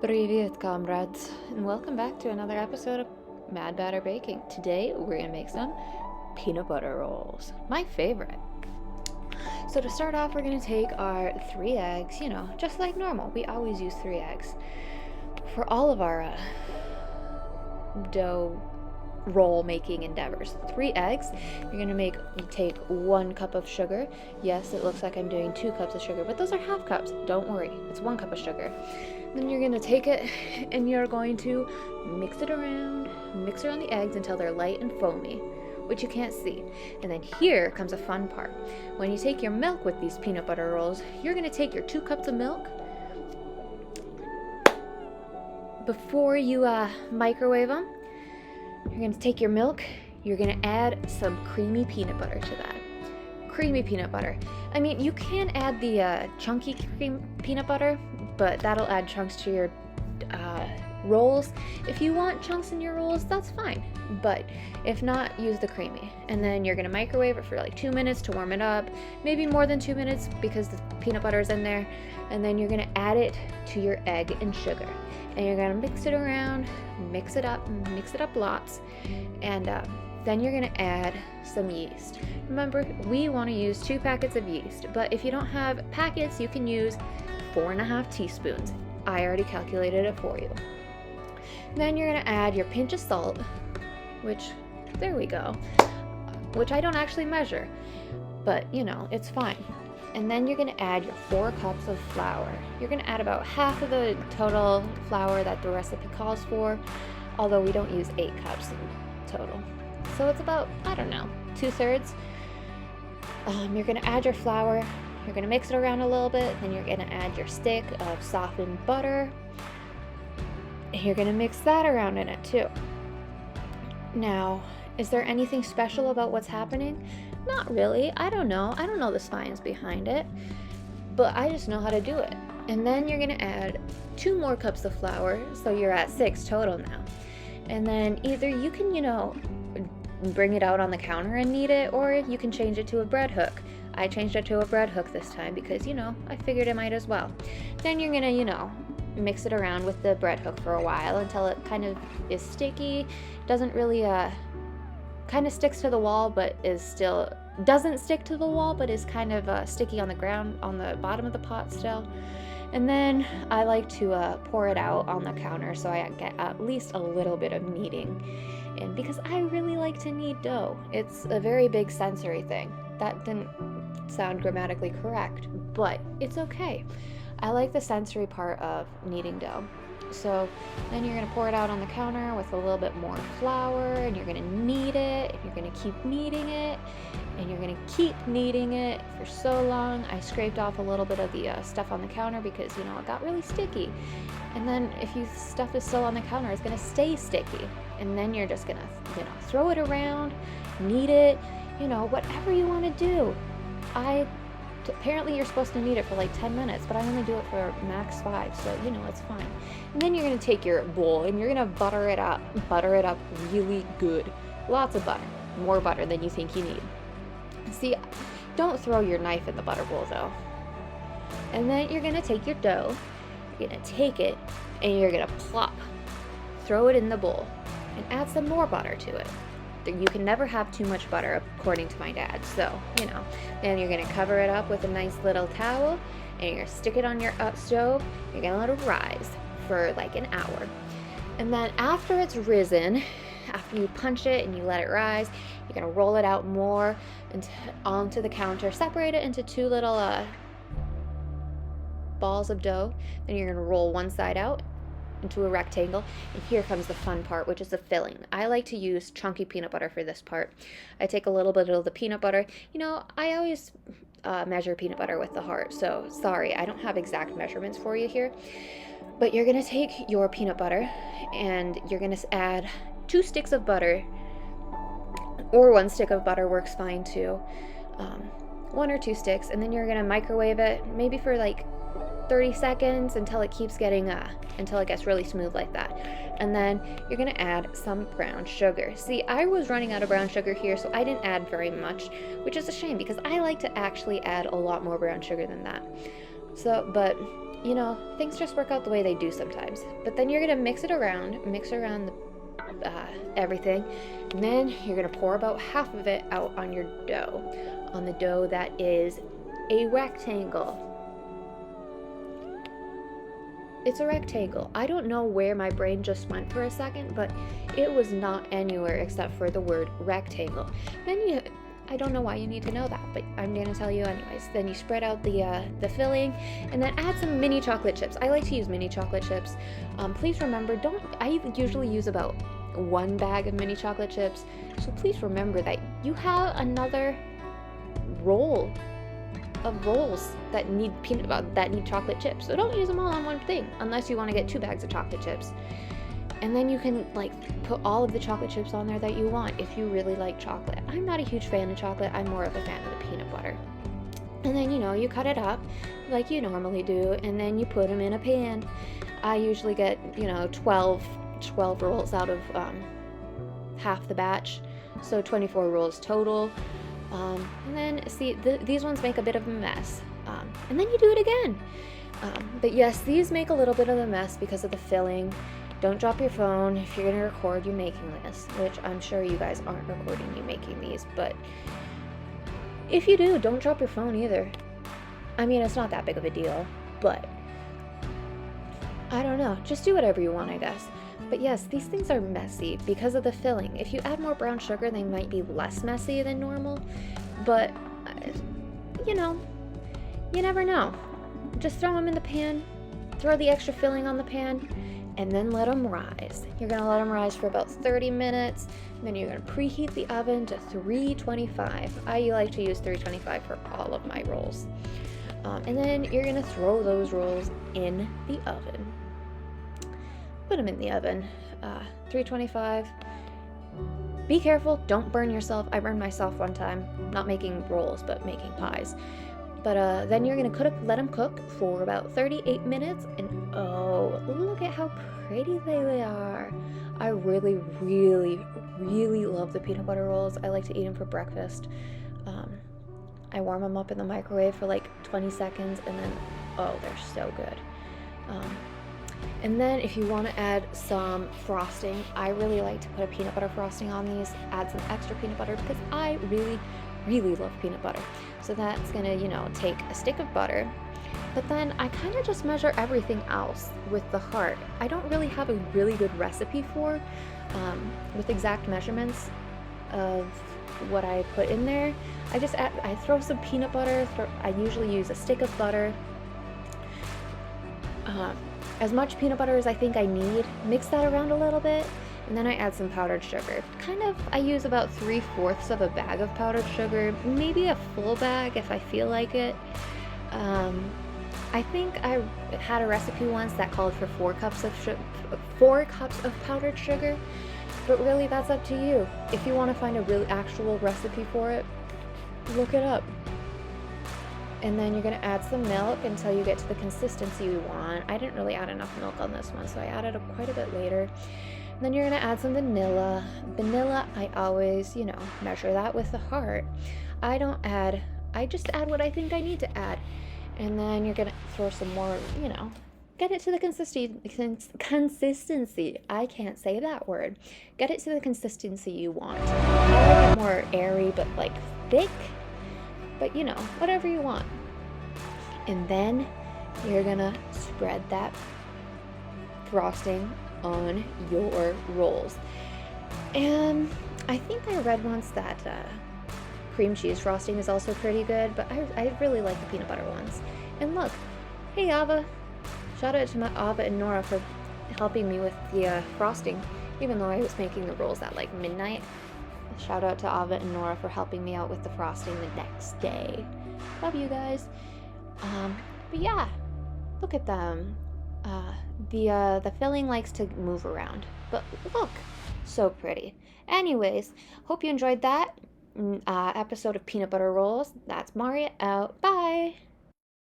Привет, comrades, and welcome back to another episode of Mad Batter Baking. Today, we're gonna make some peanut butter rolls, my favorite. So to start off, we're gonna take our 3 eggs, just like normal. We always use 3 eggs. For all of our dough roll making endeavors. 3 eggs, you're gonna take 1 cup of sugar. Yes, it looks like I'm doing 2 cups of sugar, but those are half cups. Don't worry, it's 1 cup of sugar. Then you're gonna take it and you're going to mix it around the eggs until they're light and foamy, which you can't see. And then here comes a fun part. When you take your milk with these peanut butter rolls, you're gonna take your 2 cups of milk. Before you microwave them, you're going to take your milk, you're going to add some creamy peanut butter to that. Creamy peanut butter. I mean, you can add the chunky cream peanut butter, but that'll add chunks to your rolls. If you want chunks in your rolls, that's fine. But if not, use the creamy. And then you're going to microwave it for like 2 minutes to warm it up. Maybe more than 2 minutes because the peanut butter is in there. And then you're going to add it to your egg and sugar. And you're going to mix it around, mix it up lots. And then you're going to add some yeast. Remember, we want to use 2 packets of yeast. But if you don't have packets, you can use 4.5 teaspoons. I already calculated it for you. Then you're going to add your pinch of salt, which I don't actually measure, but it's fine. And then you're going to add your 4 cups of flour. You're going to add about half of the total flour that the recipe calls for, although we don't use 8 cups in total. So it's about, 2/3. You're going to add your flour. You're going to mix it around a little bit. Then you're going to add your stick of softened butter. And you're going to mix that around in it too. Now, is there anything special about what's happening? Not really. I don't know the science behind it, but I just know how to do it. And then you're going to add 2 more cups of flour, so you're at 6 total now. And then either you can, bring it out on the counter and knead it, or you can change it to a bread hook. I changed it to a bread hook this time because, I figured it might as well. Then you're going to, mix it around with the bread hook for a while until it kind of is sticky. Doesn't really kind of sticks to the wall, but doesn't stick to the wall, but is kind of sticky on the ground on the bottom of the pot still. And then I like to pour it out on the counter so I get at least a little bit of kneading. And because I really like to knead dough, it's a very big sensory thing. That didn't sound grammatically correct, but it's okay. I like the sensory part of kneading dough. So then you're going to pour it out on the counter with a little bit more flour, and you're going to knead it, and you're going to keep kneading it, and you're going to keep kneading it for so long. I scraped off a little bit of the stuff on the counter because, it got really sticky. And then if stuff is still on the counter, it's going to stay sticky. And then you're just going to, throw it around, knead it, whatever you want to do. Apparently you're supposed to knead it for like 10 minutes, but I only do it for max 5, so it's fine. And then you're going to take your bowl and you're going to butter it up really good. Lots of butter, more butter than you think you need. See, don't throw your knife in the butter bowl though. And then you're going to take your dough, you're going to take it, and you're going to throw it in the bowl and add some more butter to it. You can never have too much butter, according to my dad. So, then you're going to cover it up with a nice little towel, and you're going to stick it on your stove. You're going to let it rise for like an hour. And then after it's risen, after you punch it and you let it rise, you're going to roll it out more onto the counter. Separate it into 2 little balls of dough. Then you're going to roll one side out into a rectangle, and here comes the fun part, which is the filling. I like to use chunky peanut butter for this part. I take a little bit of the peanut butter. I always measure peanut butter with the heart, so sorry, I don't have exact measurements for you here. But you're going to take your peanut butter, and you're going to add 2 sticks of butter, or 1 stick of butter works fine too. 1 or 2 sticks, and then you're going to microwave it, maybe for like 30 seconds until it gets really smooth like that. And then you're going to add some brown sugar. See, I was running out of brown sugar here, so I didn't add very much, which is a shame because I like to actually add a lot more brown sugar than that. So, but you know, things just work out the way they do sometimes. But then you're gonna mix around everything, and then you're gonna pour about half of it out on your dough, on the dough that is a rectangle. It's a rectangle. I don't know where my brain just went for a second, but it was not anywhere except for the word rectangle. Then I don't know why you need to know that, but I'm gonna tell you anyways. Then you spread out the filling, and then add some mini chocolate chips. I like to use mini chocolate chips. Please remember, I usually use about 1 bag of mini chocolate chips, so please remember that you have another roll of rolls that need chocolate chips. So don't use them all on one thing unless you want to get 2 bags of chocolate chips. And then you can like put all of the chocolate chips on there that you want if you really like chocolate. I'm not a huge fan of chocolate. I'm more of a fan of the peanut butter. And then, you know, you cut it up like you normally do, and then you put them in a pan. I usually get, you know, 12 rolls out of half the batch, so 24 rolls total. And then see, these ones make a bit of a mess, and then you do it again. But yes, these make a little bit of a mess because of the filling. Don't drop your phone if you're gonna record you making this, which I'm sure you guys aren't recording you making these, but if you do, don't drop your phone either. I mean, it's not that big of a deal, but I don't know, just do whatever you want, I guess. But yes, these things are messy because of the filling. If you add more brown sugar, they might be less messy than normal, but you know, you never know. Just throw them in the pan, throw the extra filling on the pan, and then let them rise. You're gonna let them rise for about 30 minutes, and then you're gonna preheat the oven to 325. I like to use 325 for all of my rolls. And then you're gonna throw those rolls in the oven. Put them in the oven, 325. Be careful, don't burn yourself. I burned myself one time, not making rolls, but making pies. But then you're gonna let them cook for about 38 minutes, and oh, look at how pretty they are. I really, really, really love the peanut butter rolls. I like to eat them for breakfast. I warm them up in the microwave for like 20 seconds, and then, oh, they're so good. And then if you want to add some frosting, I really like to put a peanut butter frosting on these, add some extra peanut butter because I really, really love peanut butter. So that's gonna, you know, take a stick of butter, but then I kind of just measure everything else with the heart. I don't really have a really good recipe for with exact measurements of what I put in there. I throw some peanut butter, I usually use a stick of butter, as much peanut butter as I think I need, mix that around a little bit, and then I add some powdered sugar. I use about 3/4 of a bag of powdered sugar, maybe a full bag if I feel like it. I think I had a recipe once that called for 4 cups of powdered sugar, but really that's up to you. If you want to find a really actual recipe for it, look it up. And then you're going to add some milk until you get to the consistency you want. I didn't really add enough milk on this one, so I added quite a bit later. And then you're going to add some vanilla. Vanilla, I always, you know, measure that with the heart. I just add what I think I need to add. And then you're going to throw some more, you know, get it to the consistency. I can't say that word. Get it to the consistency you want. I like it more airy, but like thick. But you know, whatever you want. And then you're gonna spread that frosting on your rolls. And I think I read once that cream cheese frosting is also pretty good, but I really like the peanut butter ones. And look, hey Ava, shout out to my Ava and Nora for helping me with the frosting, even though I was making the rolls at like midnight. Shout out to Ava and Nora for helping me out with the frosting the next day. Love you guys. But yeah, look at them. The filling likes to move around, but look, so pretty. Anyways, hope you enjoyed that episode of Peanut Butter Rolls. That's Mariah out. Bye.